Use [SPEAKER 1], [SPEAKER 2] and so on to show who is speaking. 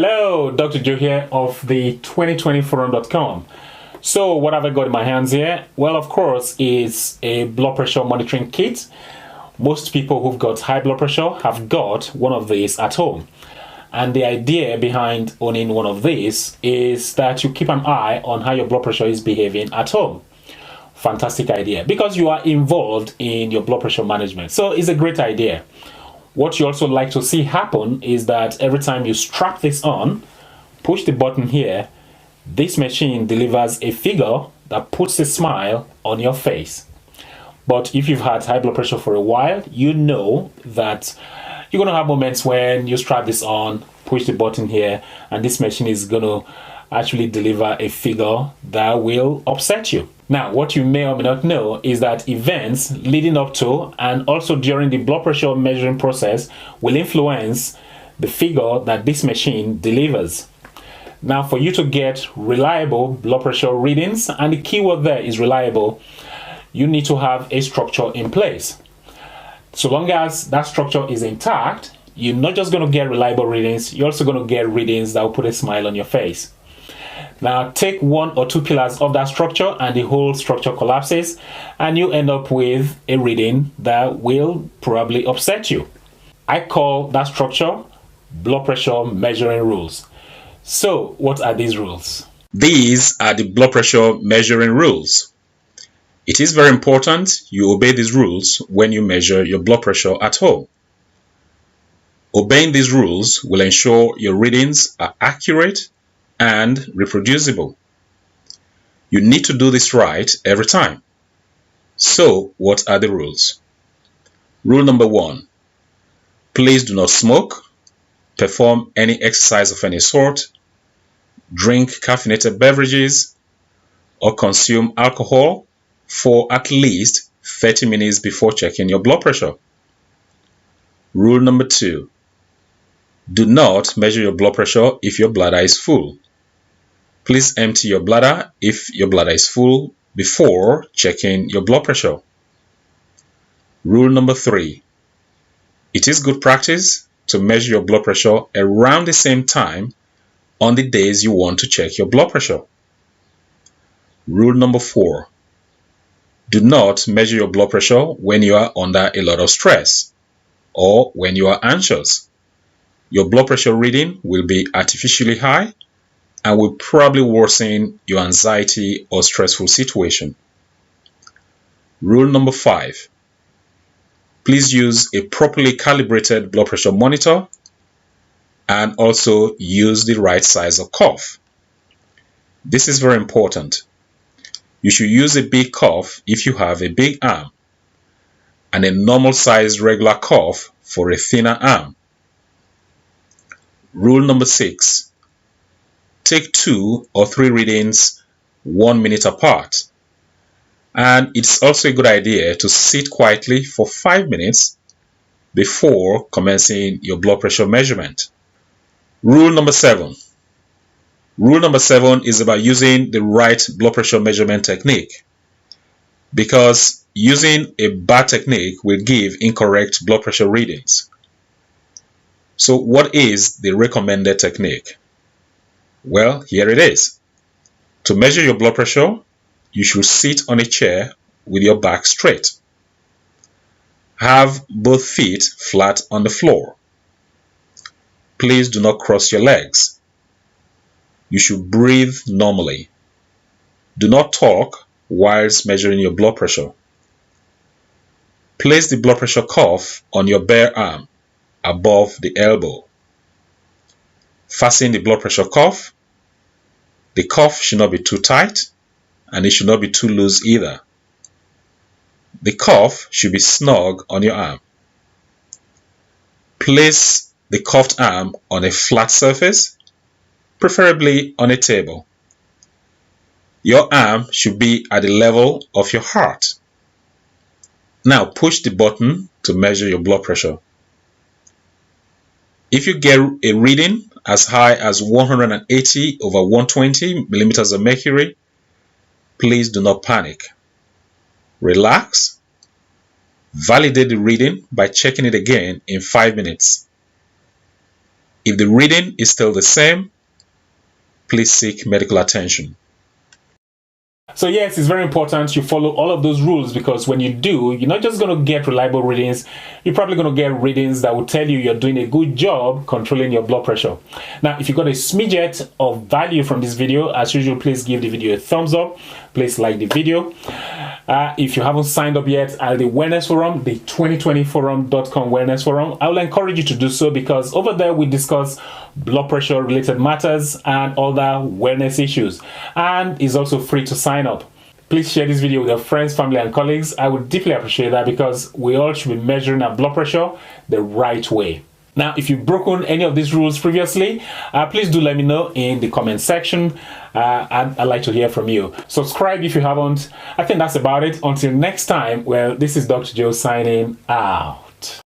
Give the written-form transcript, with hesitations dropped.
[SPEAKER 1] Hello, Dr. Joe here of the 2020forum.com. So what have I got in my hands here? Well, of course, it's a blood pressure monitoring kit. Most people who've got high blood pressure have got one of these at home. And the idea behind owning one of these is that you keep an eye on how your blood pressure is behaving at home. Fantastic idea, because you are involved in your blood pressure management. So it's a great idea. What you also like to see happen is that every time you strap this on, push the button here, this machine delivers a figure that puts a smile on your face. But if you've had high blood pressure for a while, you know that you're going to have moments when you strap this on, push the button here, and this machine is going to actually deliver a figure that will upset you. Now, what you may or may not know is that events leading up to and also during the blood pressure measuring process will influence the figure that this machine delivers. Now, for you to get reliable blood pressure readings, and the keyword there is reliable, you need to have a structure in place. So long as that structure is intact, you're not just going to get reliable readings, you're also going to get readings that will put a smile on your face. Now take one or two pillars of that structure and the whole structure collapses, and you end up with a reading that will probably upset you. I call that structure blood pressure measuring rules. So what are these rules?
[SPEAKER 2] These are the blood pressure measuring rules. It is very important you obey these rules when you measure your blood pressure at home. Obeying these rules will ensure your readings are accurate and reproducible. You need to do this right every time. So, what are the rules? Rule number 1. Please do not smoke, perform any exercise of any sort, drink caffeinated beverages, or consume alcohol for at least 30 minutes before checking your blood pressure. Rule number 2. Do not measure your blood pressure if your bladder is full. Please empty your bladder if your bladder is full before checking your blood pressure. Rule number 3. It is good practice to measure your blood pressure around the same time on the days you want to check your blood pressure. Rule number 4. Do not measure your blood pressure when you are under a lot of stress or when you are anxious. Your blood pressure reading will be artificially high and will probably worsen your anxiety or stressful situation. Rule number 5. Please use a properly calibrated blood pressure monitor and also use the right size of cuff. This is very important. You should use a big cuff if you have a big arm and a normal sized regular cuff for a thinner arm. Rule number 6. Take 2 or 3 readings 1 minute apart. And it's also a good idea to sit quietly for 5 minutes before commencing your blood pressure measurement. Rule number 7. Rule number 7 is about using the right blood pressure measurement technique, because using a bad technique will give incorrect blood pressure readings. So what is the recommended technique? Well, here it is. To measure your blood pressure, you should sit on a chair with your back straight. Have both feet flat on the floor. Please do not cross your legs. You should breathe normally. Do not talk whilst measuring your blood pressure. Place the blood pressure cuff on your bare arm above the elbow. Fasten the blood pressure cuff. The cuff should not be too tight and it should not be too loose either. The cuff should be snug on your arm. Place the cuffed arm on a flat surface, preferably on a table. Your arm should be at the level of your heart. Now push the button to measure your blood pressure. If you get a reading as high as 180 over 120 millimeters of mercury, please do not panic. Relax. Validate the reading by checking it again in 5 minutes. If the reading is still the same, please seek medical attention.
[SPEAKER 1] So yes, it's very important you follow all of those rules, because when you do, you're not just going to get reliable readings, you're probably going to get readings that will tell you you're doing a good job controlling your blood pressure. Now, if you got a smidget of value from this video, as usual, please give the video a thumbs up. Please like the video. If you haven't signed up yet at the Wellness Forum, the 2020forum.com Wellness Forum, I will encourage you to do so, because over there we discuss blood pressure related matters and other wellness issues, and it's also free to sign up. Please share this video with your friends, family and colleagues. I would deeply appreciate that, because we all should be measuring our blood pressure the right way. Now, if you've broken any of these rules previously, please do let me know in the comment section. I'd like to hear from you. Subscribe if you haven't. I think that's about it. Until next time, well, this is Dr. Joe signing out.